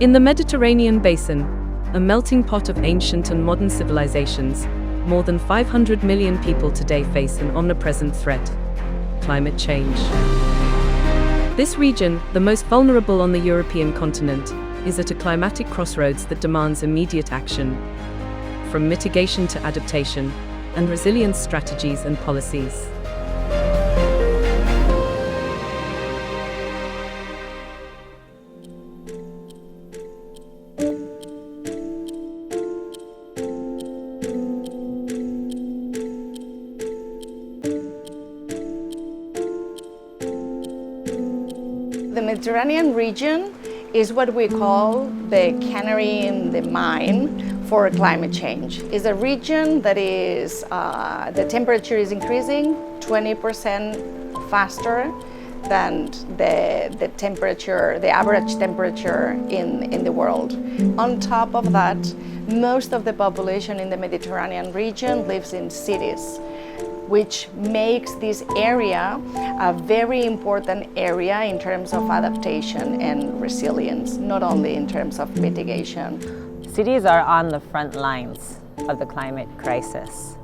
In the Mediterranean basin, a melting pot of ancient and modern civilizations, more than 500 million people today face an omnipresent threat: climate change. This region, the most vulnerable on the European continent, is at a climatic crossroads that demands immediate action, from mitigation to adaptation, and resilience strategies and policies. The Mediterranean region is what we call the canary in the mine for climate change. It's a region that is, the temperature is increasing 20% faster than the temperature, the average temperature in the world. On top of that, most of the population in the Mediterranean region lives in cities, which makes this area a very important area in terms of adaptation and resilience, not only in terms of mitigation. Cities are on the front lines of the climate crisis,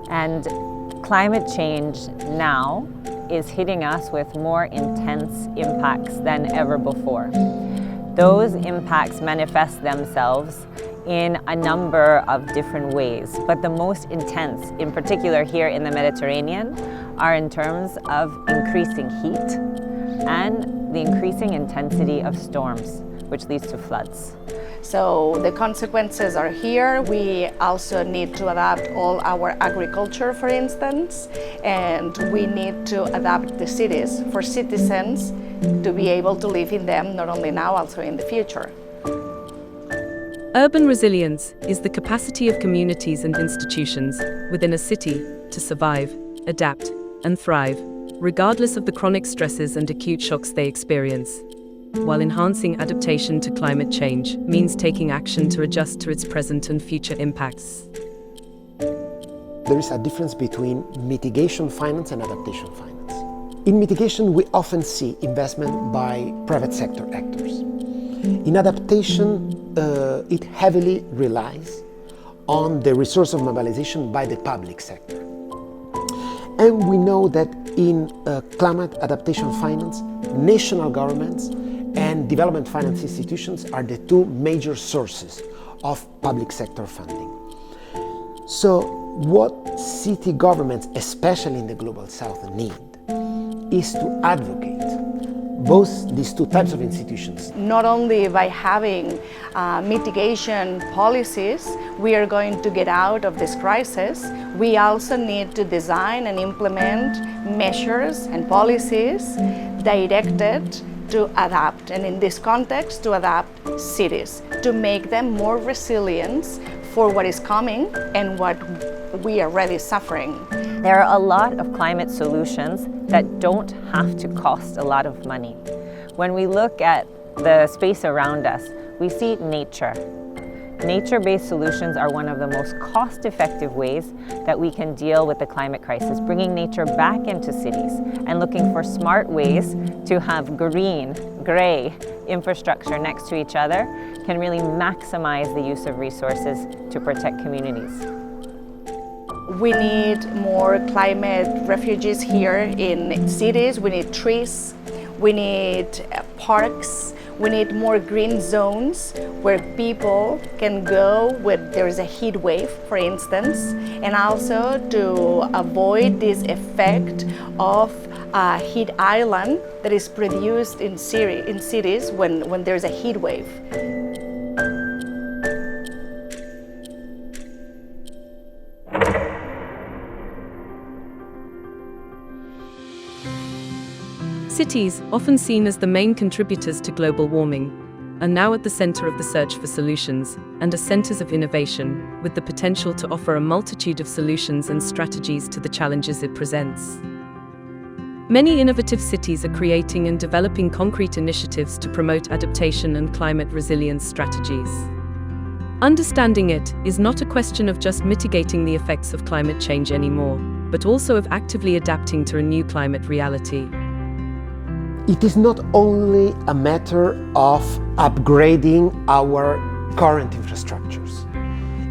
and climate change now is hitting us with more intense impacts than ever before. Those impacts manifest themselves in a number of different ways, but the most intense, in particular here in the Mediterranean, are in terms of increasing heat and the increasing intensity of storms, which leads to floods. So the consequences are here. We also need to adapt all our agriculture, for instance, and we need to adapt the cities for citizens to be able to live in them, not only now, also in the future. Urban resilience is the capacity of communities and institutions within a city to survive, adapt, and thrive, regardless of the chronic stresses and acute shocks they experience, while enhancing adaptation to climate change means taking action to adjust to its present and future impacts. There is a difference between mitigation finance and adaptation finance. In mitigation, we often see investment by private sector actors. In adaptation, it heavily relies on the resource of mobilization by the public sector. And we know that in climate adaptation finance, national governments and development finance institutions are the two major sources of public sector funding. So what city governments, especially in the Global South, need is to advocate both these two types of institutions. Not only by having mitigation policies, we are going to get out of this crisis. We also need to design and implement measures and policies directed to adapt, and in this context, to adapt cities, to make them more resilient for what is coming and what we are already suffering. There are a lot of climate solutions that don't have to cost a lot of money. When we look at the space around us, we see nature. Nature-based solutions are one of the most cost-effective ways that we can deal with the climate crisis, bringing nature back into cities and looking for smart ways to have green, gray infrastructure next to each other can really maximize the use of resources to protect communities. We need more climate refuges here in cities. We need trees, we need parks, we need more green zones where people can go when there is a heat wave, for instance, and also to avoid this effect of a heat island that is produced in cities when there's a heat wave. Cities, often seen as the main contributors to global warming, are now at the center of the search for solutions and are centers of innovation, with the potential to offer a multitude of solutions and strategies to the challenges it presents. Many innovative cities are creating and developing concrete initiatives to promote adaptation and climate resilience strategies. Understanding it is not a question of just mitigating the effects of climate change anymore, but also of actively adapting to a new climate reality. it is not only a matter of upgrading our current infrastructures.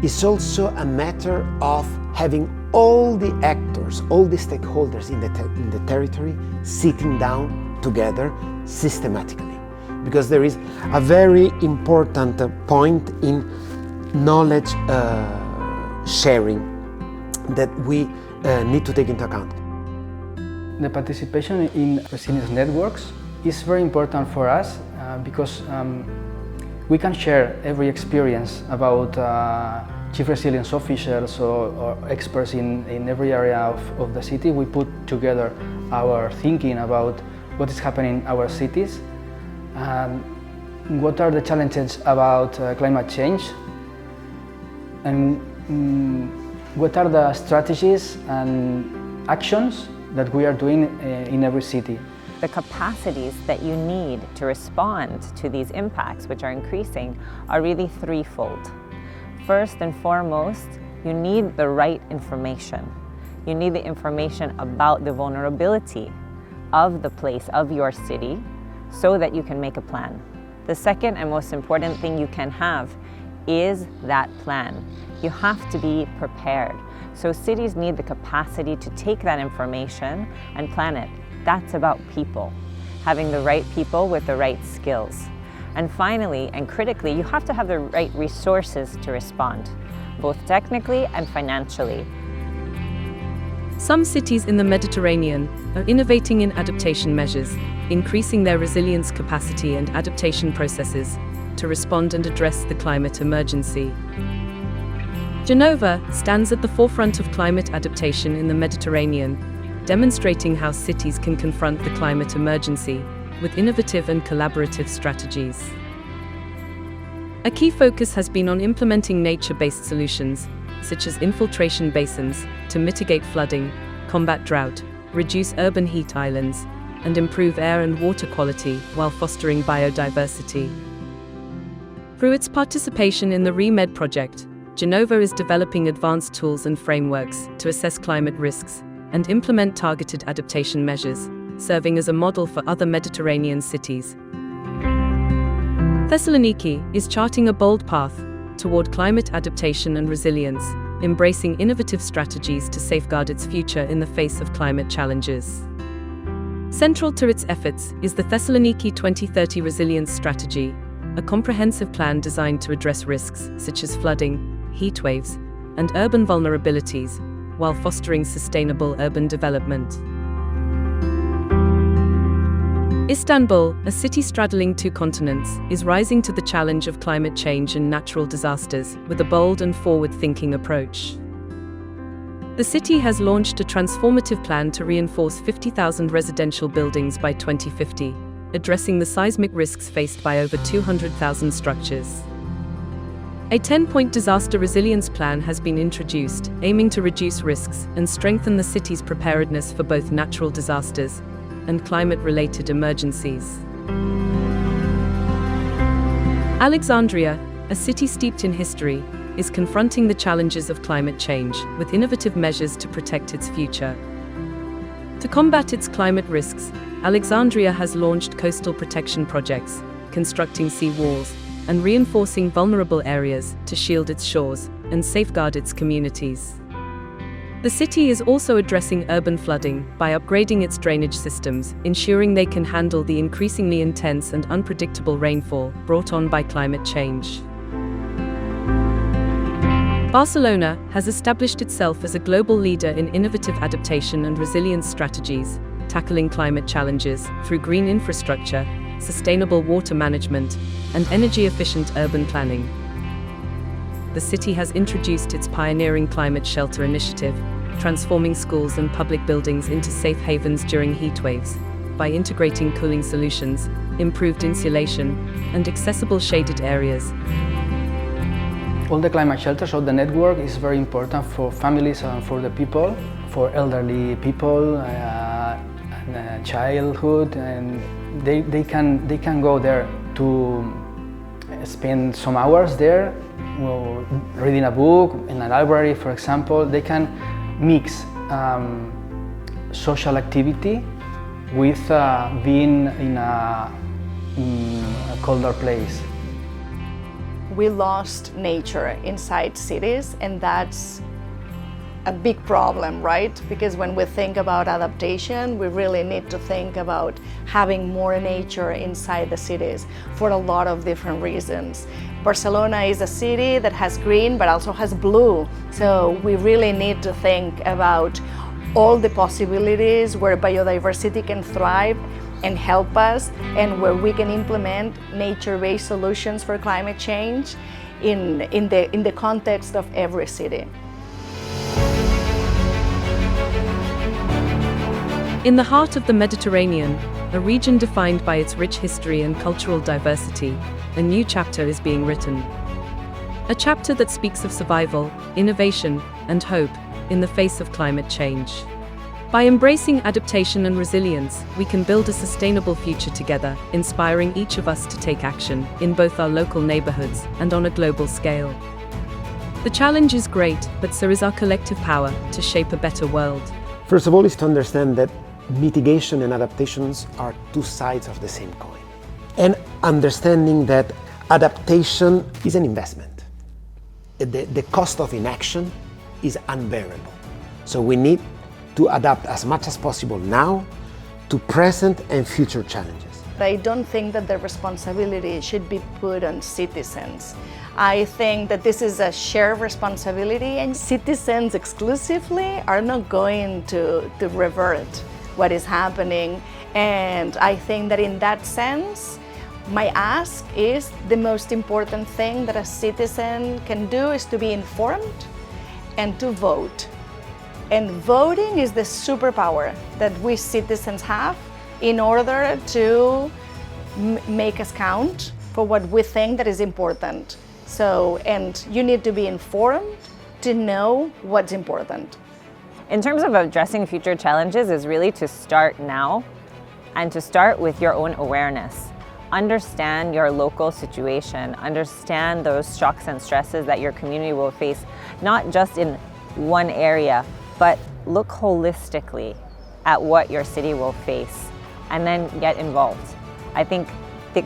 It's also a matter of having all the actors, all the stakeholders in the territory sitting down together systematically. Because there is a very important point in knowledge sharing that we need to take into account. The participation in resilience networks is very important for us because we can share every experience about chief resilience officers or experts in every area of the city. We put together our thinking about what is happening in our cities, what are the challenges about climate change, and what are the strategies and actions that we are doing in every city. The capacities that you need to respond to these impacts, which are increasing, are really threefold. First and foremost, you need the right information. You need the information about the vulnerability of the place, of your city, so that you can make a plan. The second and most important thing you can have is that plan. You have to be prepared. So cities need the capacity to take that information and plan it. That's about people, having the right people with the right skills. And finally, and critically, you have to have the right resources to respond, both technically and financially. Some cities in the Mediterranean are innovating in adaptation measures, increasing their resilience capacity and adaptation processes to respond and address the climate emergency. Genova stands at the forefront of climate adaptation in the Mediterranean, demonstrating how cities can confront the climate emergency with innovative and collaborative strategies. A key focus has been on implementing nature-based solutions, such as infiltration basins, to mitigate flooding, combat drought, reduce urban heat islands, and improve air and water quality while fostering biodiversity. Through its participation in the REMED project, Genova is developing advanced tools and frameworks to assess climate risks and implement targeted adaptation measures, serving as a model for other Mediterranean cities. Thessaloniki is charting a bold path toward climate adaptation and resilience, embracing innovative strategies to safeguard its future in the face of climate challenges. Central to its efforts is the Thessaloniki 2030 Resilience Strategy, a comprehensive plan designed to address risks such as flooding, heat waves, and urban vulnerabilities, while fostering sustainable urban development. Istanbul, a city straddling two continents, is rising to the challenge of climate change and natural disasters with a bold and forward-thinking approach. The city has launched a transformative plan to reinforce 50,000 residential buildings by 2050, addressing the seismic risks faced by over 200,000 structures. A 10-point disaster resilience plan has been introduced, aiming to reduce risks and strengthen the city's preparedness for both natural disasters and climate-related emergencies. Alexandria, a city steeped in history, is confronting the challenges of climate change with innovative measures to protect its future. To combat its climate risks, Alexandria has launched coastal protection projects, constructing sea walls, and reinforcing vulnerable areas to shield its shores and safeguard its communities. The city is also addressing urban flooding by upgrading its drainage systems, ensuring they can handle the increasingly intense and unpredictable rainfall brought on by climate change. Barcelona has established itself as a global leader in innovative adaptation and resilience strategies, tackling climate challenges through green infrastructure, sustainable water management, and energy-efficient urban planning. The city has introduced its pioneering climate shelter initiative, transforming schools and public buildings into safe havens during heat waves, by integrating cooling solutions, improved insulation, and accessible shaded areas. All the climate shelters of the network is very important for families and for the people, for elderly people, and childhood, and they can go there to spend some hours there, reading a book in a library, for example. They can mix social activity with being in a colder place. We lost nature inside cities, and that's a big problem, right? Because when we think about adaptation, we really need to think about having more nature inside the cities for a lot of different reasons. Barcelona is a city that has green but also has blue, so we really need to think about all the possibilities where biodiversity can thrive and help us, and where we can implement nature-based solutions for climate change in the context of every city. In the heart of the Mediterranean, a region defined by its rich history and cultural diversity, a new chapter is being written. A chapter that speaks of survival, innovation, and hope in the face of climate change. By embracing adaptation and resilience, we can build a sustainable future together, inspiring each of us to take action in both our local neighborhoods and on a global scale. The challenge is great, but so is our collective power to shape a better world. First of all, is to understand that mitigation and adaptations are two sides of the same coin. And understanding that adaptation is an investment. The cost of inaction is unbearable. So we need to adapt as much as possible now to present and future challenges. I don't think that the responsibility should be put on citizens. I think that this is a shared responsibility, and citizens exclusively are not going to revert what is happening. And I think that in that sense, my ask is the most important thing that a citizen can do is to be informed and to vote. And voting is the superpower that we citizens have in order to make us count for what we think that is important. So, and you need to be informed to know what's important. In terms of addressing future challenges is really to start now and to start with your own awareness. Understand your local situation, understand those shocks and stresses that your community will face, not just in one area, but look holistically at what your city will face and then get involved. I think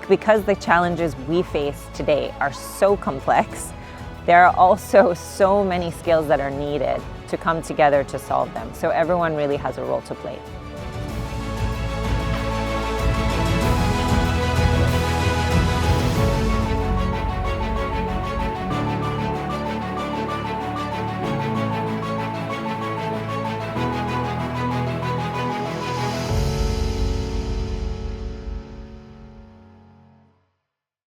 because the challenges we face today are so complex, there are also so many skills that are needed to come together to solve them. So everyone really has a role to play.